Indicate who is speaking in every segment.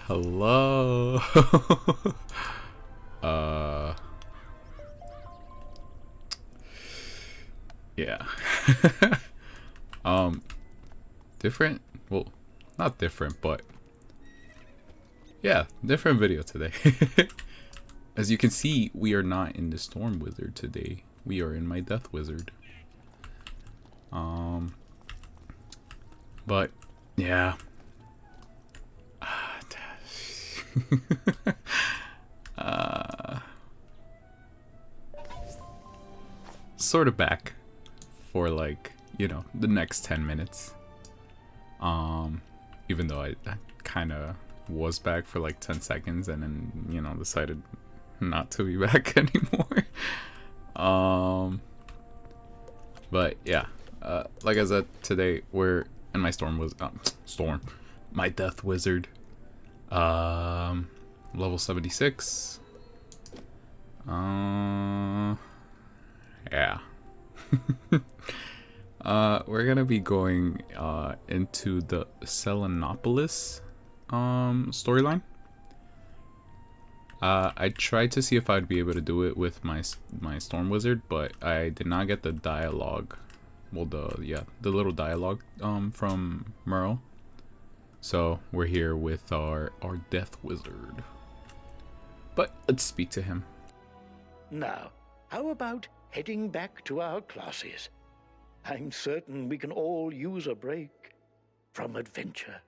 Speaker 1: Hello. uh yeah. um different, well, not different, but yeah, different video today. As you can see, we are not in the Storm Wizard today. We are in my Death Wizard. But yeah. Sort of back for like, the next 10 minutes. Even though I kind of was back for like 10 seconds and then, decided not to be back anymore. But yeah, like I said, today we're in my my Death Wizard, level 76. Yeah. We're gonna be going into the Selenopolis storyline. I tried to see if I'd be able to do it with my Storm Wizard, but I did not get the dialogue. Well, the little dialogue from Merle. So we're here with our Death Wizard. But let's speak to him.
Speaker 2: Now, how about heading back to our classes? I'm certain we can all use a break from adventure.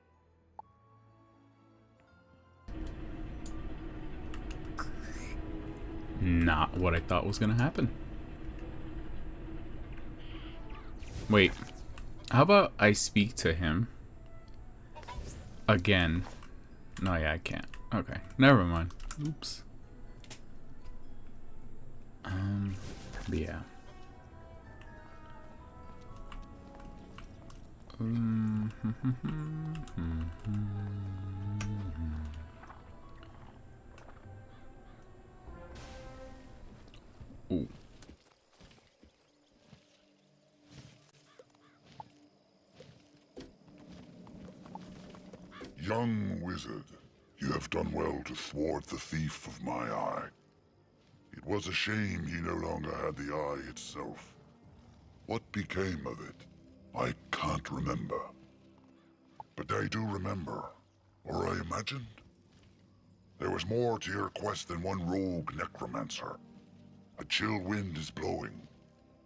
Speaker 1: Not what I thought was gonna happen. Wait, how about I speak to him again? No, yeah, I can't. Okay, never mind. Oops. But yeah. Ooh.
Speaker 3: Young wizard, you have done well to thwart the thief of my eye. It was a shame he no longer had the eye itself. What became of it, I can't remember. But I do remember, or I imagined. There was more to your quest than one rogue necromancer. A chill wind is blowing,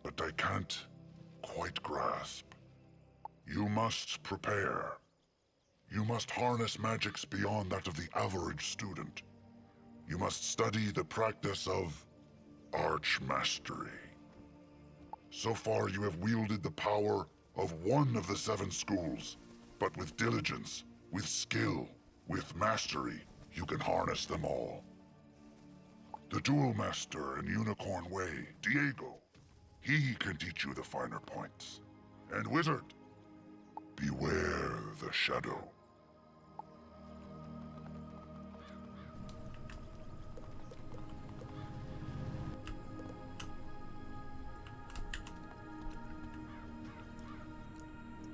Speaker 3: but I can't quite grasp. You must prepare. You must harness magics beyond that of the average student. You must study the practice of archmastery. So far you have wielded the power of one of the 7 schools, but with diligence, with skill, with mastery, you can harness them all. The Duel Master in Unicorn Way, Diego, he can teach you the finer points. And Wizard, beware the shadow.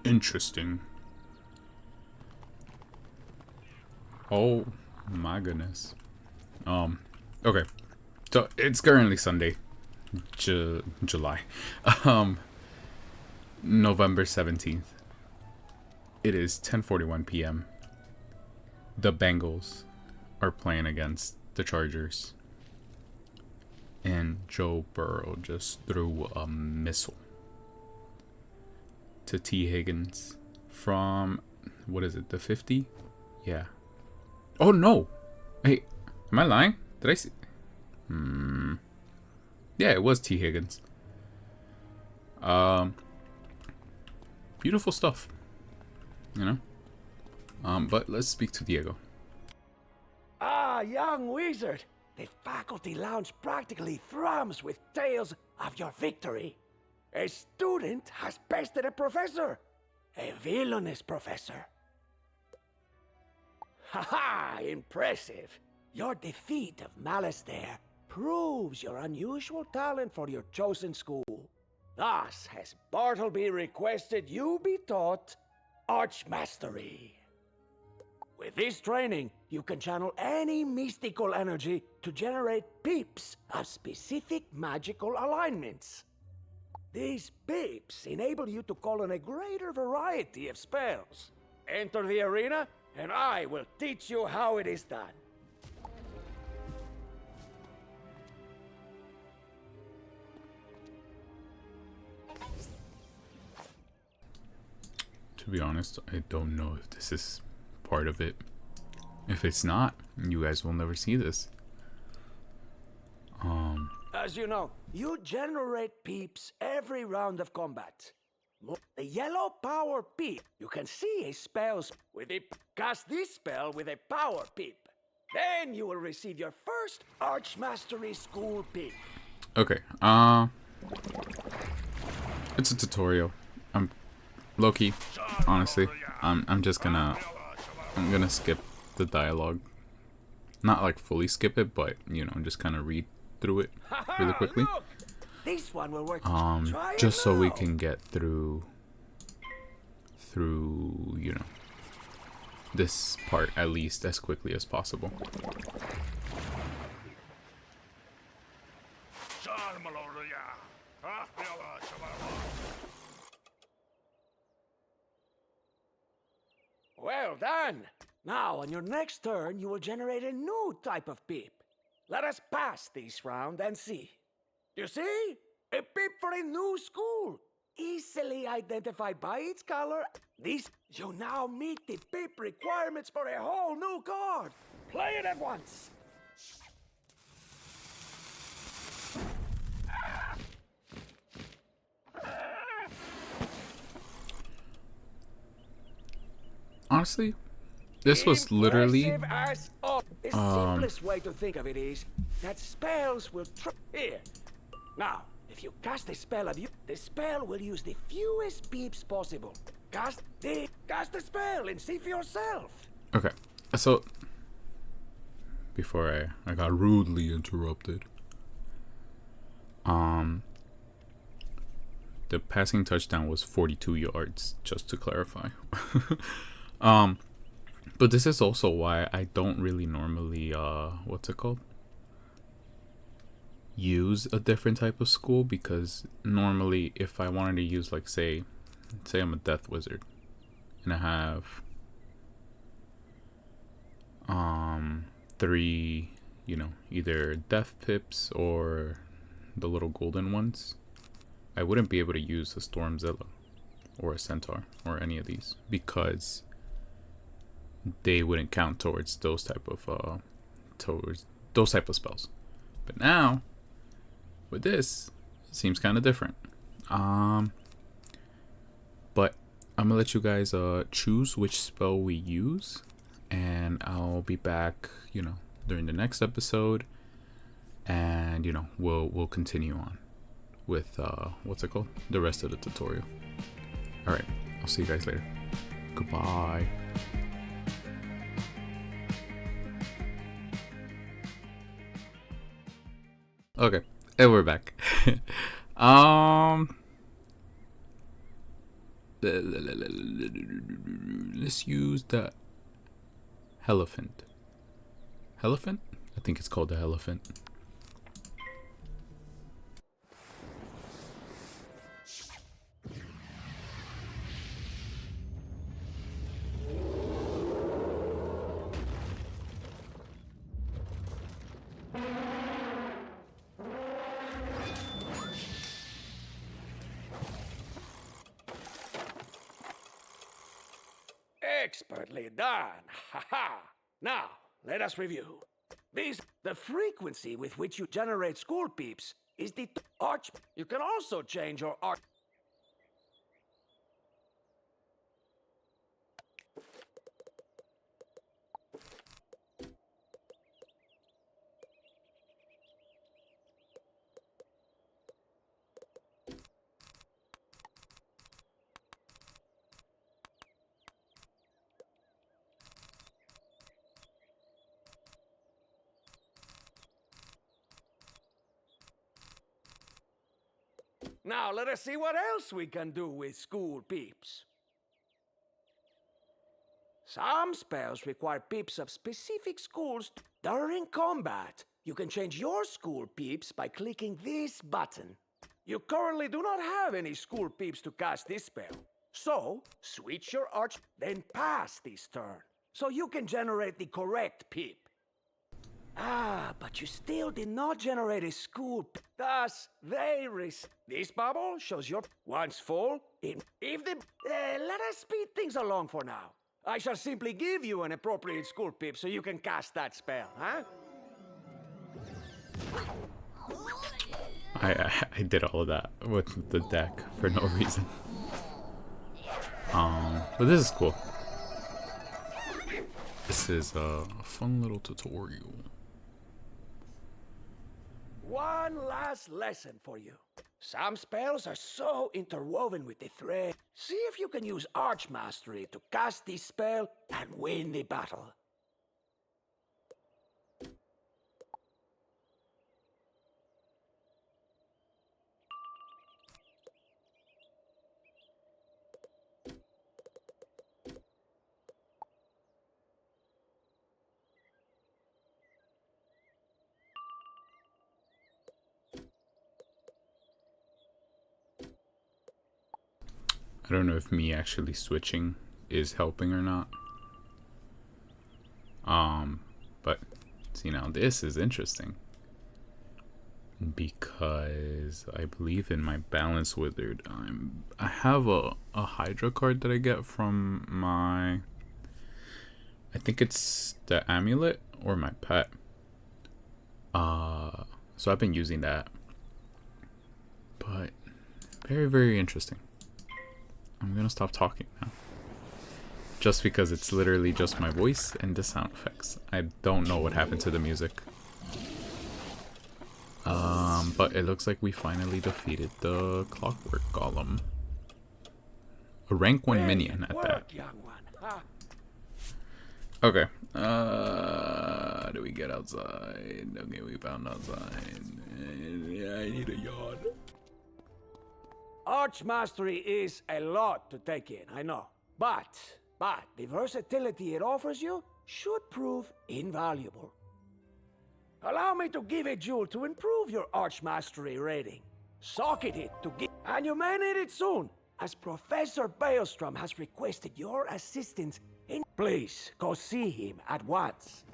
Speaker 1: Interesting. Oh my goodness. Okay. So it's currently Sunday, July, November 17th. It is 10:41 p.m. The Bengals are playing against the Chargers, and Joe Burrow just threw a missile to T. Higgins from, what is it, the 50? Yeah. Oh no! Hey, am I lying? Did I see? Yeah, it was T. Higgins. Beautiful stuff. But let's speak to Diego.
Speaker 4: Ah, young wizard! The faculty lounge practically thrums with tales of your victory. A student has bested a professor. A villainous professor. Ha! Impressive. Your defeat of Malice there proves your unusual talent for your chosen school. Thus has Bartleby requested you be taught Archmastery. With this training, you can channel any mystical energy to generate peeps of specific magical alignments. These peeps enable you to call on a greater variety of spells. Enter the arena, and I will teach you how it is done.
Speaker 1: To be honest, I don't know if this is part of it. If it's not, you guys will never see this.
Speaker 4: As you know, you generate peeps every round of combat. The yellow power peep. You can see a spell with it. Cast this spell with a power peep. Then you will receive your first Archmastery School peep.
Speaker 1: Okay, it's a tutorial. I'm low-key, honestly. I'm gonna skip the dialogue. Not like fully skip it, but you know, just kind of read through it really quickly.
Speaker 4: Look, this one will work.
Speaker 1: Just so we can get through you know, this part at least as quickly as possible.
Speaker 4: Well done! Now, on your next turn, you will generate a new type of peep. Let us pass this round and see. You see? A peep for a new school. Easily identified by its color. You now meet the peep requirements for a whole new card. Play it at once.
Speaker 1: Honestly, this was literally
Speaker 4: The simplest way to think of it is that spells will here. Now, if you cast a spell the spell will use the fewest peeps possible. Cast the spell and see for yourself.
Speaker 1: okay. So before I got rudely interrupted. The passing touchdown was 42 yards, just to clarify. But this is also why I don't really normally what's it called? Use a different type of school, because normally if I wanted to use, like, say I'm a death wizard and I have 3, you know, either death pips or the little golden ones, I wouldn't be able to use a Stormzilla or a Centaur or any of these, because they wouldn't count towards those type of spells. But now with this, it seems kind of different. But I'm gonna let you guys choose which spell we use, and I'll be back, you know, during the next episode, and you know, we'll continue on with what's it called, the rest of the tutorial. All right, I'll see you guys later. Goodbye. Okay, and we're back. Let's use the elephant. Elephant? I think it's called the elephant.
Speaker 4: Expertly done. Ha ha. Now, let us review. The frequency with which you generate school peeps is the arch. You can also change your arch. Now, let us see what else we can do with school peeps. Some spells require peeps of specific schools. During combat, you can change your school peeps by clicking this button. You currently do not have any school peeps to cast this spell. So, switch your arch, then pass this turn, so you can generate the correct peep. Ah, but you still did not generate a school. Thus, this bubble shows your once full. Let us speed things along for now. I shall simply give you an appropriate school pip so you can cast that spell, huh?
Speaker 1: I did all of that with the deck for no reason. But this is cool. This is a fun little tutorial.
Speaker 4: One last lesson for you. Some spells are so interwoven with the thread. See if you can use Archmastery to cast this spell and win the battle.
Speaker 1: I don't know if me actually switching is helping or not. But see, now this is interesting because I believe in my Balance Wizard. I have a Hydra card that I get from my, I think it's the amulet or my pet. So I've been using that, but very, very interesting. I'm gonna stop talking now. Just because it's literally just my voice and the sound effects. I don't know what happened to the music. But it looks like we finally defeated the Clockwork Golem. A rank 1 minion at that. Okay. Do we get outside? Okay, we found outside. Yeah, I need a yawn.
Speaker 4: Archmastery is a lot to take in, I know. But the versatility it offers you should prove invaluable. Allow me to give a jewel to improve your Archmastery rating. Socket it to give, and you may need it soon, as Professor Baelstrom has requested your assistance in. Please, go see him at once.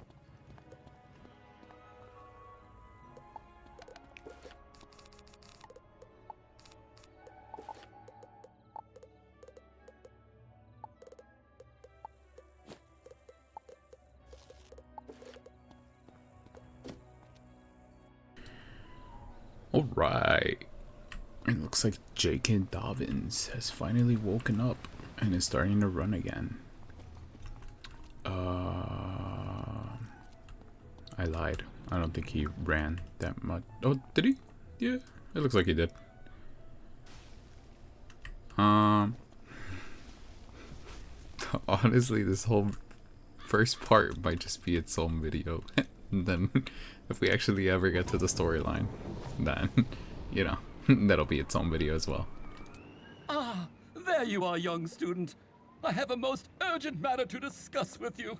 Speaker 1: Alright. It looks like J.K. Dobbins has finally woken up and is starting to run again. I lied. I don't think he ran that much. Oh, did he? Yeah, it looks like he did. Honestly, this whole first part might just be its own video. And then if we actually ever get to the storyline, then, you know, that'll be its own video as well.
Speaker 5: Ah, there you are, young student. I have a most urgent matter to discuss with you.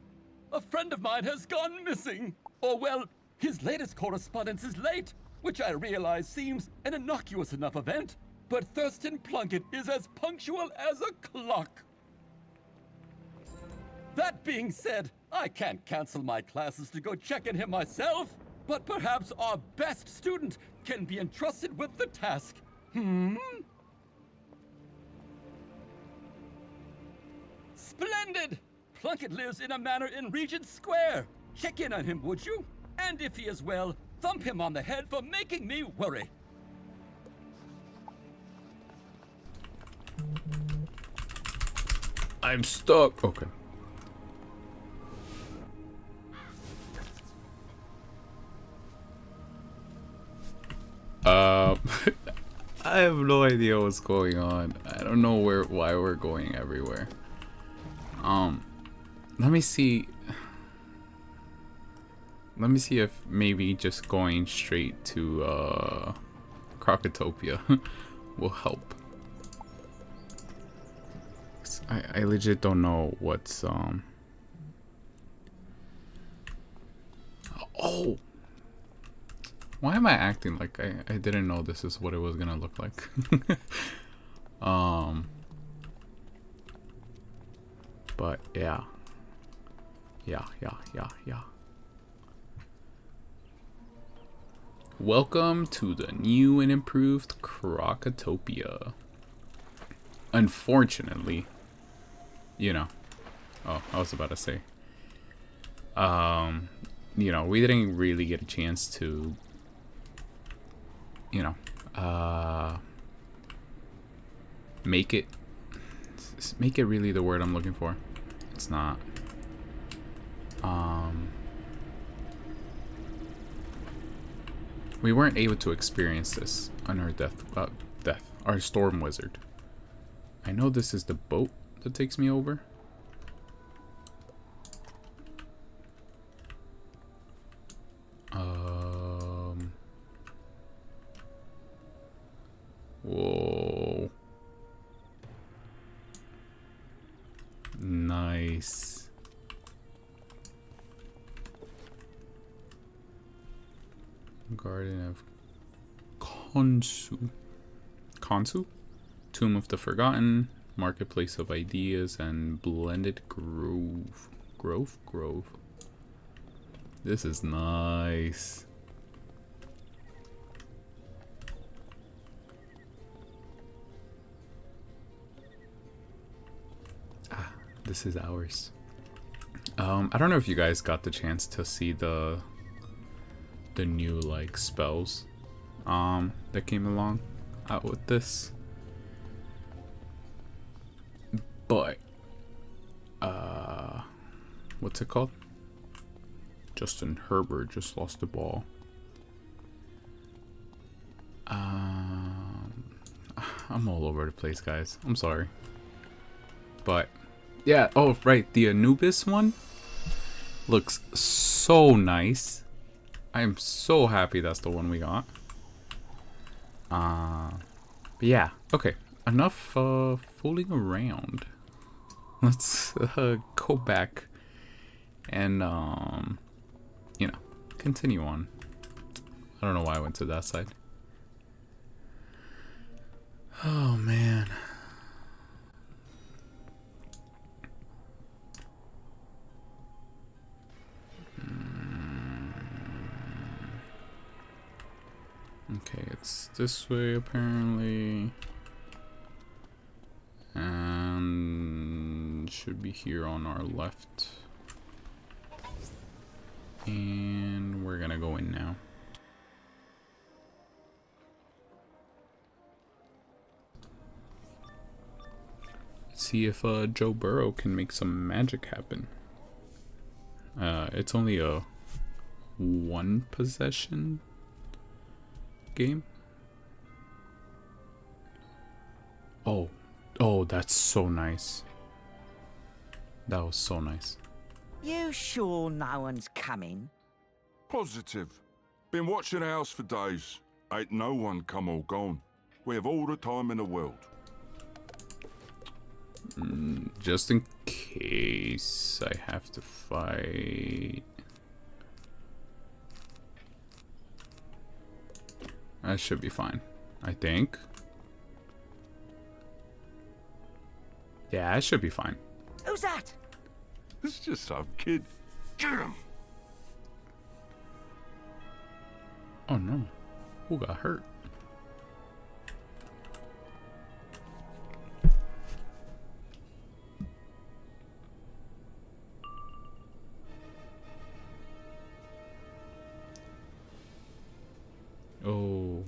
Speaker 5: A friend of mine has gone missing. Or, well, his latest correspondence is late, which I realize seems an innocuous enough event. But Thurston Plunkett is as punctual as a clock. That being said, I can't cancel my classes to go check on him myself, but perhaps our best student can be entrusted with the task. Splendid! Plunkett lives in a manor in Regent Square. Check in on him, would you? And if he is well, thump him on the head for making me worry.
Speaker 1: I'm stuck. Okay. I have no idea what's going on. I don't know why we're going everywhere. Let me see. Let me see if maybe just going straight to Crocotopia will help. I legit don't know what's Oh! Why am I acting like I didn't know this is what it was gonna look like? But yeah. Yeah. Welcome to the new and improved Crocotopia. Unfortunately, you know. Oh, I was about to say. You know, we didn't really get a chance to, you know, make it really the word I'm looking for. It's not. We weren't able to experience this on our our storm wizard. I know this is the boat that takes me over. Whoa. Nice. Garden of Konsu. Konsu? Tomb of the Forgotten. Marketplace of Ideas and Blended Grove. Grove. This is nice. This is ours. I don't know if you guys got the chance to see the new like spells that came along out with this, but what's it called? Justin Herbert just lost the ball. I'm all over the place, guys. I'm sorry, but yeah. Oh, right. The Anubis one looks so nice. I am so happy that's the one we got. But yeah. Okay. Enough fooling around. Let's go back and you know, continue on. I don't know why I went to that side. Oh man. Okay, it's this way apparently. And should be here on our left. And we're gonna go in now. Let's see if Joe Burrow can make some magic happen. It's only a 1 possession game. Oh, that's so nice. That was so nice.
Speaker 6: You sure no one's coming?
Speaker 7: Positive. Been watching the house for days. Ain't no one come or gone. We have all the time in the world.
Speaker 1: Just in case I have to fight. That should be fine, I think. Yeah, it should be fine.
Speaker 6: Who's that?
Speaker 7: It's just some kid. Get him!
Speaker 1: Oh no. Who got hurt? Oh.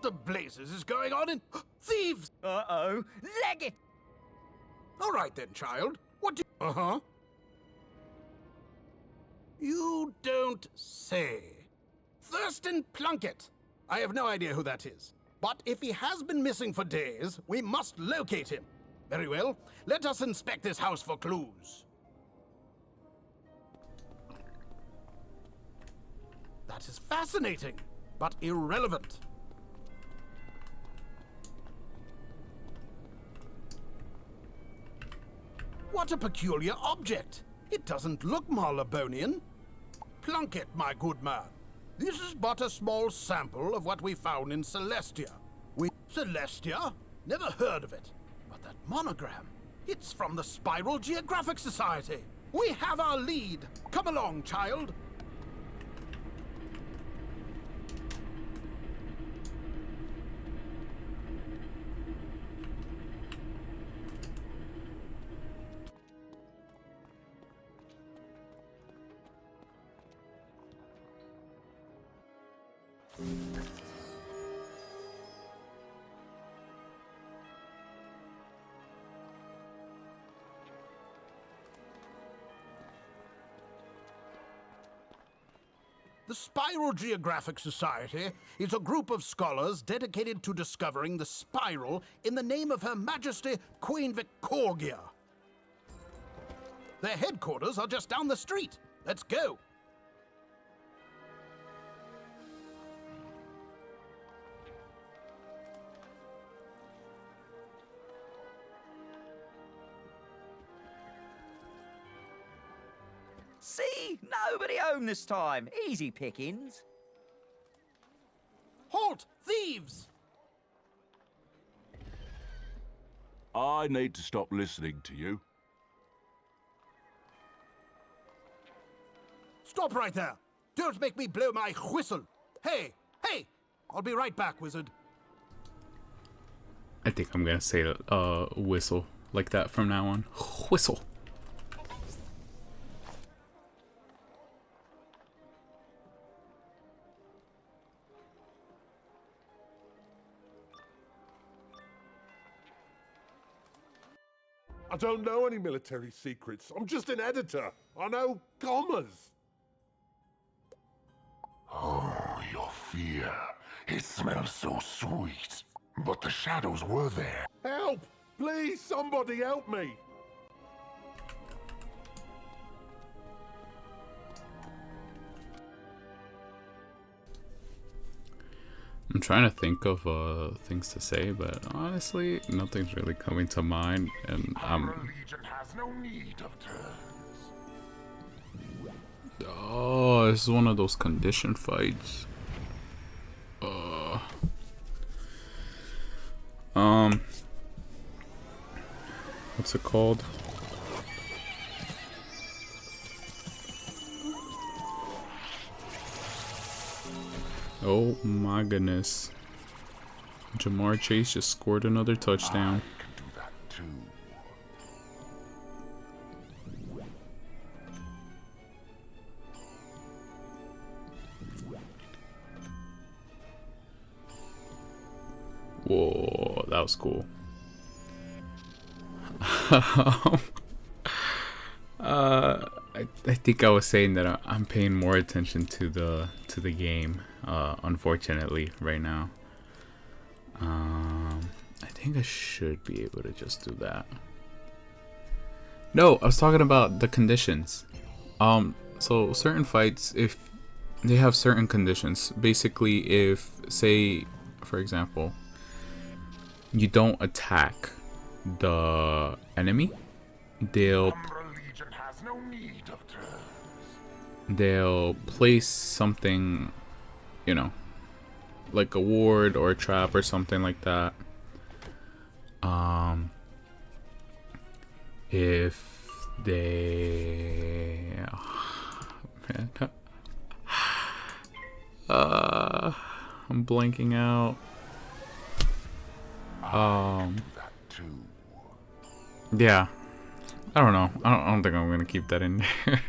Speaker 8: the blazes is going on in... Thieves!
Speaker 6: Uh-oh. Leg it!
Speaker 8: All right then, child. What do you... Uh-huh. You don't say. Thurston Plunkett. I have no idea who that is. But if he has been missing for days, we must locate him. Very well. Let us inspect this house for clues. That is fascinating, but irrelevant. What a peculiar object. It doesn't look Marlebonian. Plunkett, my good man. This is but a small sample of what we found in Celestia. Celestia? Never heard of it. But that monogram, it's from the Spiral Geographic Society. We have our lead. Come along, child. The Spiral Geographic Society is a group of scholars dedicated to discovering the spiral in the name of Her Majesty Queen Victorgia. Their headquarters are just down the street. Let's go.
Speaker 6: See? Nobody home this time. Easy pickings.
Speaker 8: Halt! Thieves!
Speaker 7: I need to stop listening to you.
Speaker 8: Stop right there. Don't make me blow my whistle. Hey, hey! I'll be right back, wizard.
Speaker 1: I think I'm gonna say whistle like that from now on. Whistle.
Speaker 9: I don't know any military secrets. I'm just an editor. I know commas.
Speaker 3: Oh, your fear. It smells so sweet. But the shadows were there.
Speaker 9: Help! Please, somebody help me!
Speaker 1: I'm trying to think of things to say, but honestly, nothing's really coming to mind, and
Speaker 3: Our legion has no need of turns.
Speaker 1: Oh, this is one of those condition fights. What's it called? Oh my goodness. Jamar Chase just scored another touchdown.
Speaker 3: I can do that too.
Speaker 1: Whoa, that was cool. I think I was saying that I'm paying more attention to the game, unfortunately, right now. I think I should be able to just do that. No, I was talking about the conditions. So certain fights, if they have certain conditions, basically if, say, for example, you don't attack the enemy, they'll place something, you know, like a ward or a trap or something like that. If they I'm blanking out. Yeah, I don't know. I don't think I'm gonna keep that in there.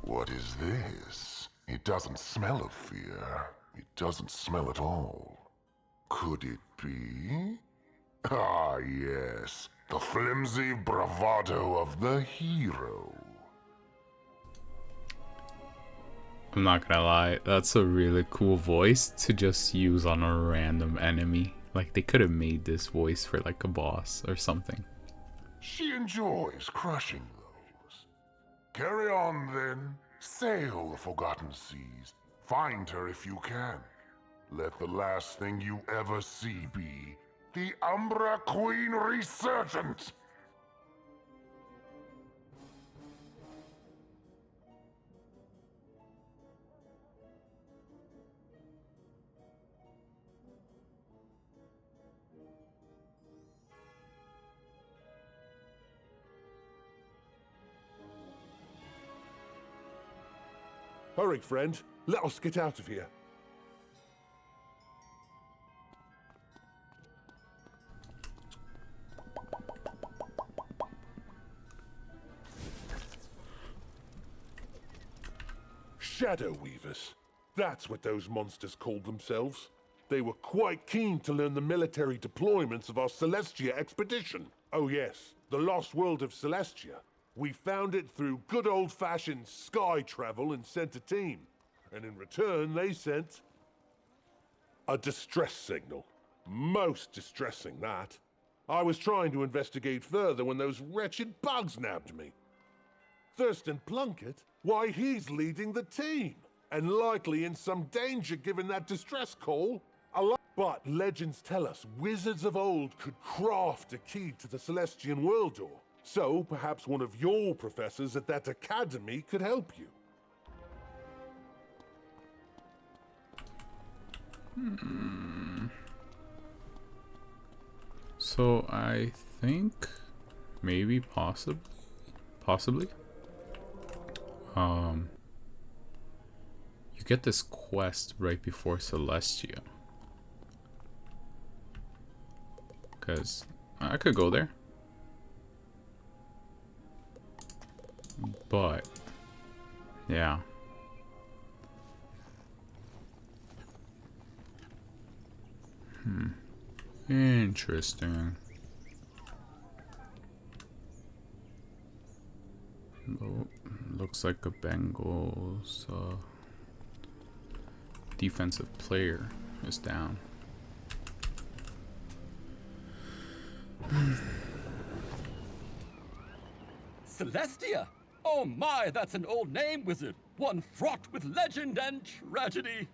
Speaker 3: What is this? It doesn't smell of fear. It doesn't smell at all. Could it be? Ah, yes. The flimsy bravado of the hero.
Speaker 1: I'm not gonna lie, that's a really cool voice to just use on a random enemy. Like, they could have made this voice for like a boss or something.
Speaker 3: She enjoys crushing those. Carry on then. Sail the forgotten seas. Find her if you can. Let the last thing you ever see be the Umbra Queen Resurgent!
Speaker 9: Hurry, friend. Let us get out of here. Shadow Weavers. That's what those monsters called themselves. They were quite keen to learn the military deployments of our Celestia expedition. Oh yes, the lost world of Celestia. We found it through good old-fashioned sky travel and sent a team. And in return, they sent a distress signal. Most distressing, that. I was trying to investigate further when those wretched bugs nabbed me. Thurston Plunkett? Why, he's leading the team. And likely in some danger given that distress call. But legends tell us wizards of old could craft a key to the Celestian world door. So perhaps one of your professors at that academy could help you.
Speaker 1: So I think maybe possibly you get this quest right before Celestia, because I could go there, but yeah. Interesting. Oh, looks like a Bengals defensive player is down.
Speaker 5: Celestia? Oh my, that's an old name, wizard. One fraught with legend and tragedy.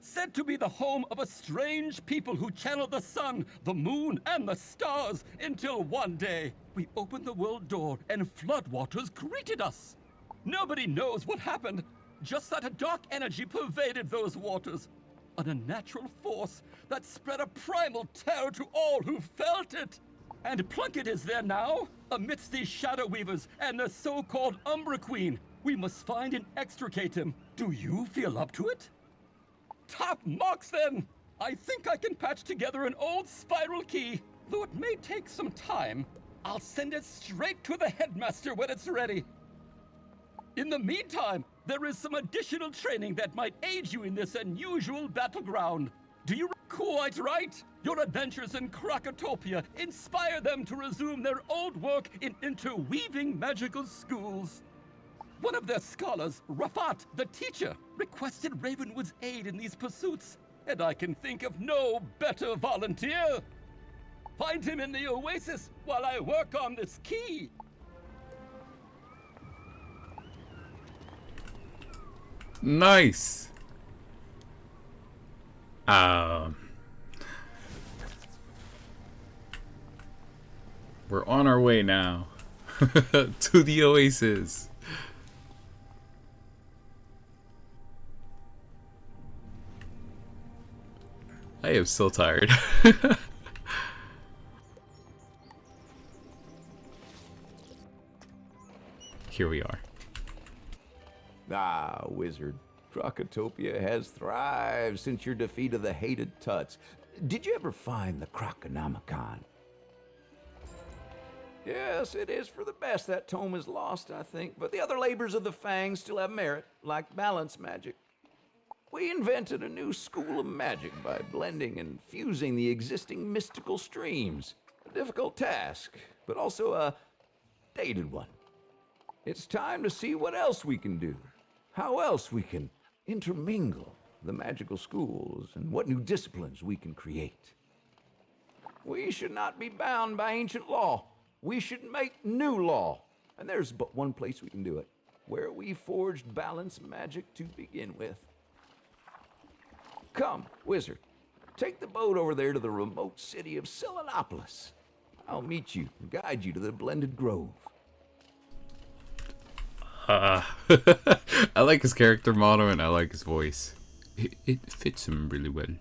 Speaker 5: Said to be the home of a strange people who channel the sun, the moon, and the stars, until one day we opened the world door and floodwaters greeted us. Nobody knows what happened, just that a dark energy pervaded those waters, an unnatural force that spread a primal terror to all who felt it. And Plunkett is there now, amidst these Shadow Weavers and the so-called Umbra Queen. We must find and extricate him. Do you feel up to it? Top marks, then! I think I can patch together an old spiral key, though it may take some time. I'll send it straight to the headmaster when it's ready. In the meantime, there is some additional training that might aid you in this unusual battleground. Do you quite right? Your adventures in Krakatopia inspire them to resume their old work in interweaving magical schools. One of their scholars, Rafat, the teacher, requested Ravenwood's aid in these pursuits, and I can think of no better volunteer. Find him in the oasis while I work on this key.
Speaker 1: Nice. We're on our way now to the oasis. I am so tired. Here we are.
Speaker 10: Ah, wizard. Krakatopia has thrived since your defeat of the hated Tuts. Did you ever find the Croconomicon? Yes, it is for the best that tome is lost, I think, but the other labors of the Fang still have merit, like balance magic. We invented a new school of magic by blending and fusing the existing mystical streams. A difficult task, but also a dated one. It's time to see what else we can do, how else we can intermingle the magical schools, and what new disciplines we can create. We should not be bound by ancient law. We should make new law. And there's but one place we can do it, where we forged balance magic to begin with. Come, wizard, take the boat over there to the remote city of Selenopolis. I'll meet you and guide you to the blended grove.
Speaker 1: I like his character model and I like his voice. It fits him really well.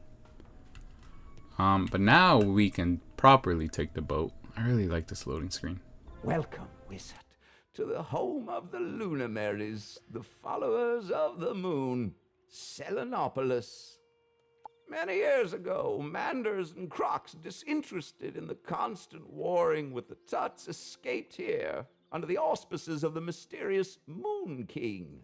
Speaker 1: But now we can properly take the boat. I really like this loading screen.
Speaker 10: Welcome, wizard, to the home of the Luminaries, the followers of the moon, Selenopolis. Many years ago, Manders and Crocs, disinterested in the constant warring with the Tuts, escaped here under the auspices of the mysterious Moon King.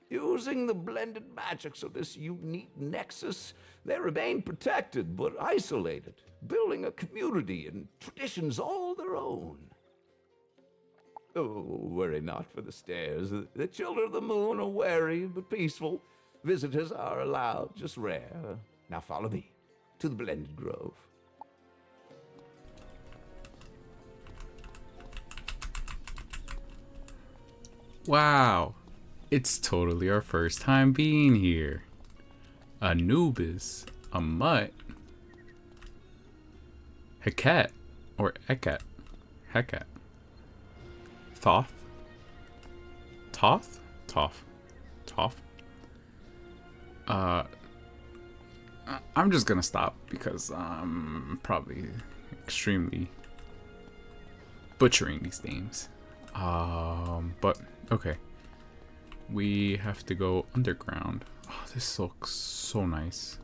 Speaker 10: Using the blended magics of this unique nexus, they remain protected but isolated, building a community and traditions all their own. Oh, worry not for the stairs. The children of the moon are wary but peaceful. Visitors are allowed, just rare. Now follow me to the blended grove.
Speaker 1: Wow, it's totally our first time being here. Anubis, a mutt, Heket, or Heket, Thoth, Toth, Toph, Toph. I'm just gonna stop because I'm probably extremely butchering these names. But okay, we have to go underground. Oh, this looks so nice.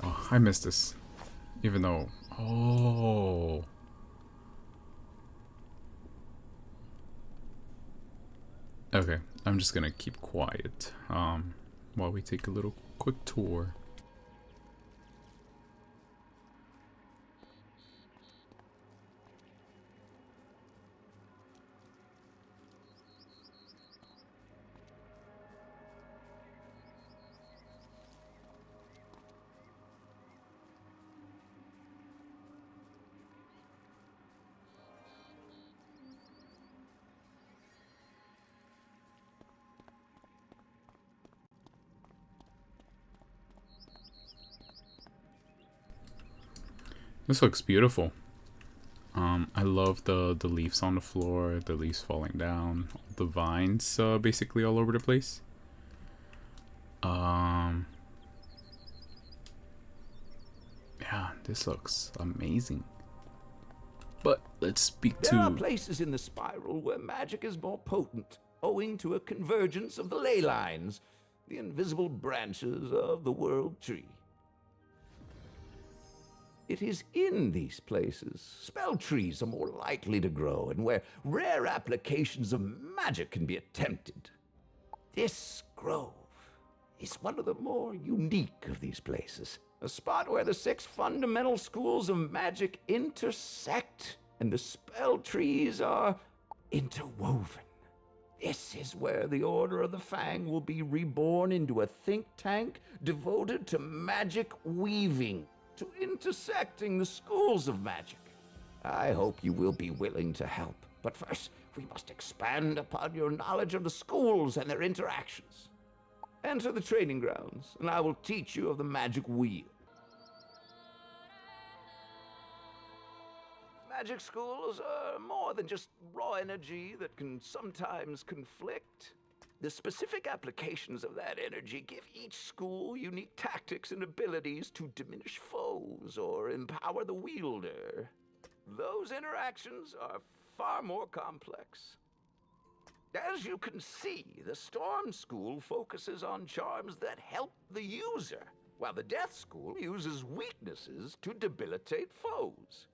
Speaker 1: Oh, I missed this, even though. Oh. Okay, I'm just gonna keep quiet while we take a little quick tour. This looks beautiful. I love the leaves on the floor, the leaves falling down, the vines basically all over the place. Yeah, this looks amazing. But let's speak to...
Speaker 10: There are places in the spiral where magic is more potent, owing to a convergence of the ley lines, the invisible branches of the world tree. It is in these places spell trees are more likely to grow and where rare applications of magic can be attempted. This grove is one of the more unique of these places, a spot where the 6 fundamental schools of magic intersect and the spell trees are interwoven. This is where the Order of the Fang will be reborn into a think tank devoted to magic weaving, to intersecting the schools of magic. I hope you will be willing to help, but first we must expand upon your knowledge of the schools and their interactions. Enter the training grounds, and I will teach you of the magic wheel. Magic schools are more than just raw energy that can sometimes conflict. The specific applications of that energy give each school unique tactics and abilities to diminish foes or empower the wielder. Those interactions are far more complex. As you can see, the Storm School focuses on charms that help the user, while the Death School uses weaknesses to debilitate foes.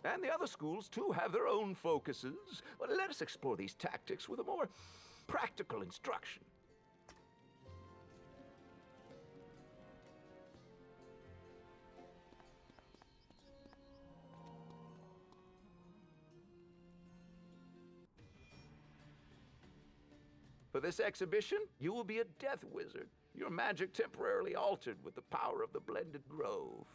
Speaker 10: And the other schools, too, have their own focuses. But let us explore these tactics with a more practical instruction. For this exhibition, you will be a death wizard, your magic temporarily altered with the power of the blended grove.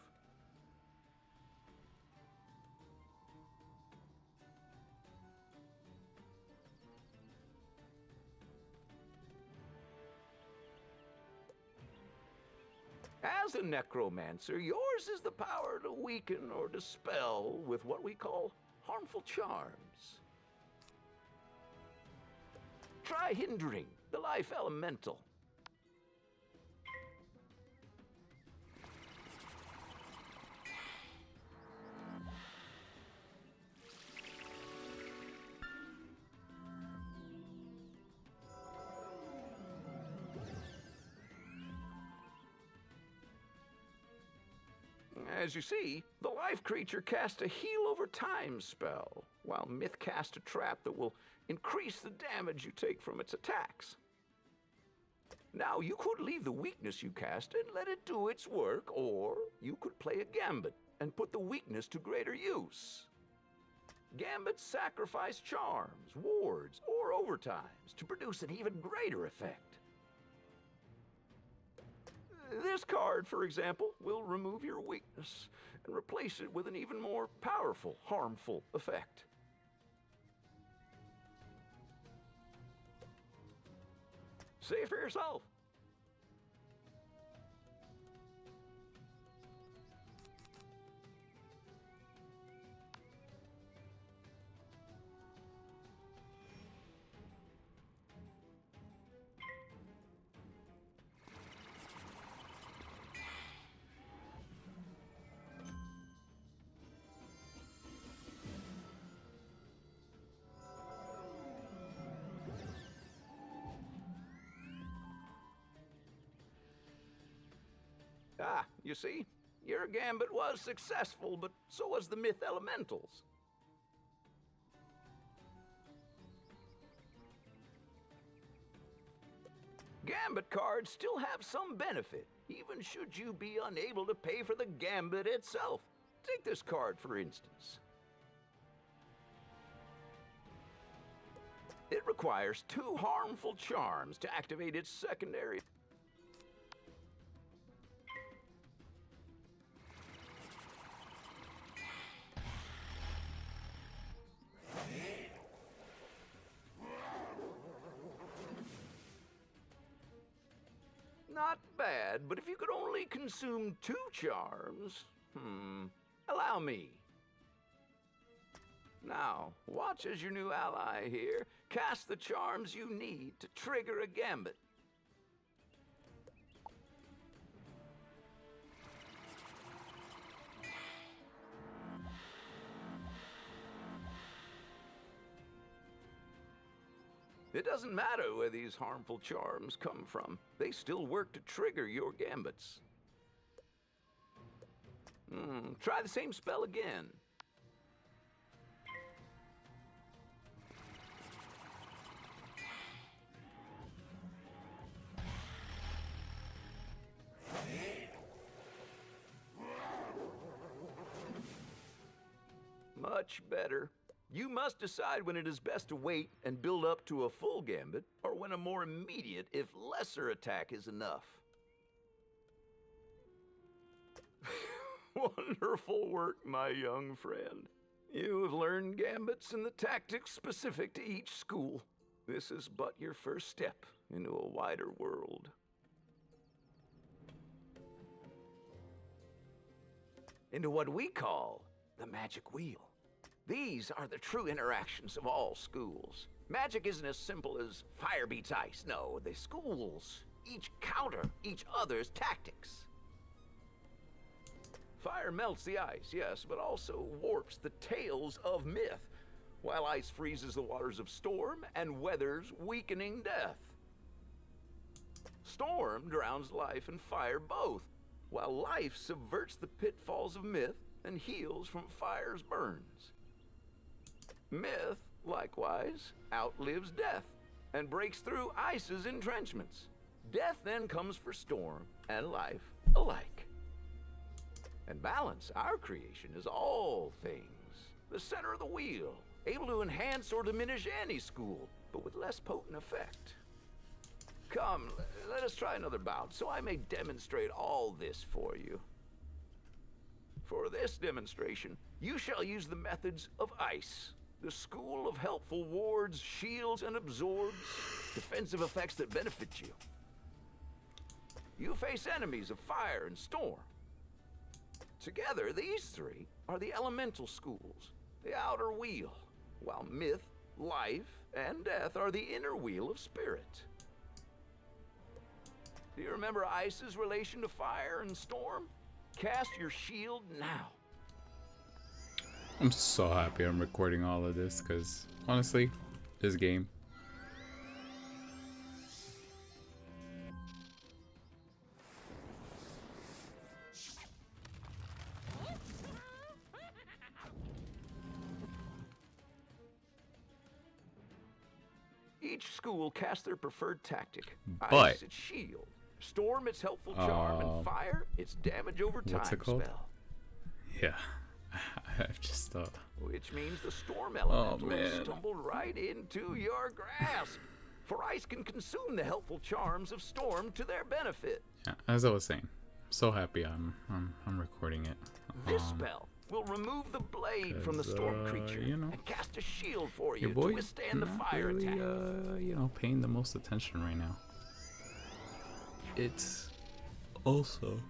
Speaker 10: As a necromancer, yours is the power to weaken or dispel with what we call harmful charms. Try hindering the life elemental. As you see, the life creature casts a heal over time spell, while Myth casts a trap that will increase the damage you take from its attacks. Now, you could leave the weakness you cast and let it do its work, or you could play a gambit and put the weakness to greater use. Gambits sacrifice charms, wards, or overtimes to produce an even greater effect. This card, for example, will remove your weakness and replace it with an even more powerful, harmful effect. See it for yourself. Ah, you see, your gambit was successful, but so was the Myth Elementals. Gambit cards still have some benefit, even should you be unable to pay for the gambit itself. Take this card, for instance. It requires 2 harmful charms to activate its secondary. Not bad, but if you could only consume 2 charms, allow me. Now, watch as your new ally here cast the charms you need to trigger a gambit. It doesn't matter where these harmful charms come from. They still work to trigger your gambits. Try the same spell again. Much better. You must decide when it is best to wait and build up to a full gambit, or when a more immediate, if lesser attack is enough. Wonderful work, my young friend. You have learned gambits and the tactics specific to each school. This is but your first step into a wider world. Into what we call the magic wheel. These are the true interactions of all schools. Magic isn't as simple as fire beats ice. No, the schools each counter each other's tactics. Fire melts the ice, yes, but also warps the tales of myth, while ice freezes the waters of storm and weathers weakening death. Storm drowns life and fire both, while life subverts the pitfalls of myth and heals from fire's burns. Myth, likewise, outlives death and breaks through ice's entrenchments. Death then comes for storm and life alike. And balance, our creation, is all things, the center of the wheel, able to enhance or diminish any school, but with less potent effect. Come, let us try another bout, so I may demonstrate all this for you. For this demonstration, you shall use the methods of ice, the school of helpful wards, shields, and absorbs, defensive effects that benefit you. You face enemies of fire and storm. Together, these three are the elemental schools, the outer wheel, while myth, life, and death are the inner wheel of spirit. Do you remember ice's relation to fire and storm? Cast your shield now.
Speaker 1: I'm so happy I'm recording all of this, because honestly, this game.
Speaker 10: Each school casts their preferred tactic.
Speaker 1: But
Speaker 10: ice, its shield. Storm, its helpful charm. And fire, its damage over time
Speaker 1: what's it called?
Speaker 10: spell.
Speaker 1: Yeah. I've just thought.
Speaker 10: Which means the storm elemental stumbled right into your grasp. For ice can consume the helpful charms of storm to their benefit.
Speaker 1: Yeah, as I was saying, I'm so happy I'm recording it.
Speaker 10: This spell will remove the blade from the storm creature,
Speaker 1: you know,
Speaker 10: and cast a shield for you
Speaker 1: your boy
Speaker 10: to withstand the
Speaker 1: not
Speaker 10: fire
Speaker 1: really,
Speaker 10: attack.
Speaker 1: you know, paying the most attention right now. It's also.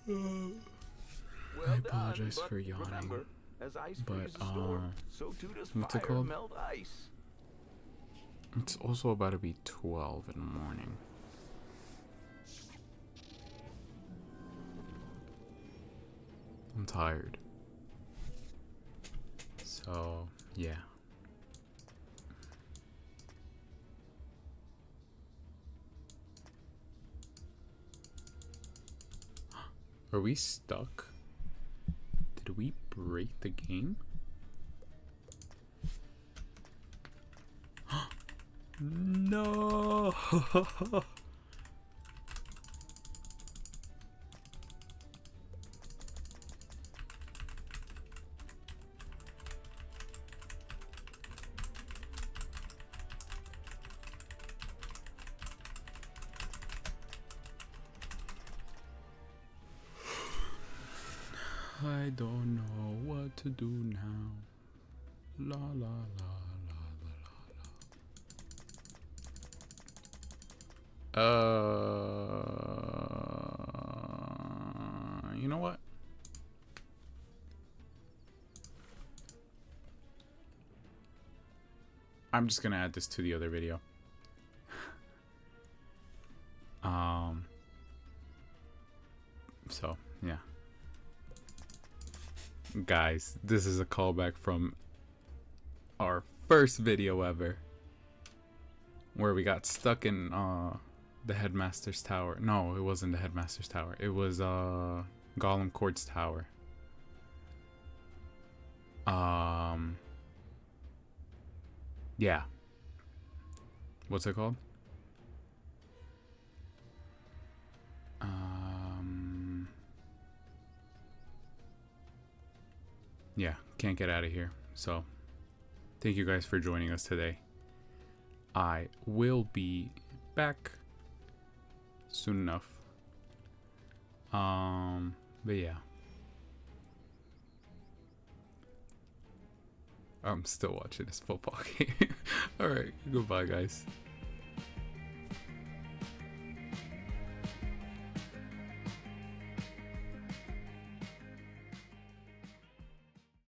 Speaker 1: I apologize for yawning,
Speaker 10: remember, as ice
Speaker 1: but
Speaker 10: freezes storm, so too does
Speaker 1: what's it
Speaker 10: fire
Speaker 1: called?
Speaker 10: melt ice.
Speaker 1: It's also about to be 12 in the morning. I'm tired. So, yeah. Are we stuck? Did we break the game? No! I don't know what to do now. La la la la la la la. You know what? I'm just gonna add this to the other video. So yeah. Guys, this is a callback from our first video ever, where we got stuck in the headmaster's tower. No, it wasn't the headmaster's tower. It was Gollum Court's tower. Yeah. What's it called? Yeah, can't get out of here. So, thank you guys for joining us today. I will be back soon enough. But yeah. I'm still watching this football game. Alright, goodbye guys.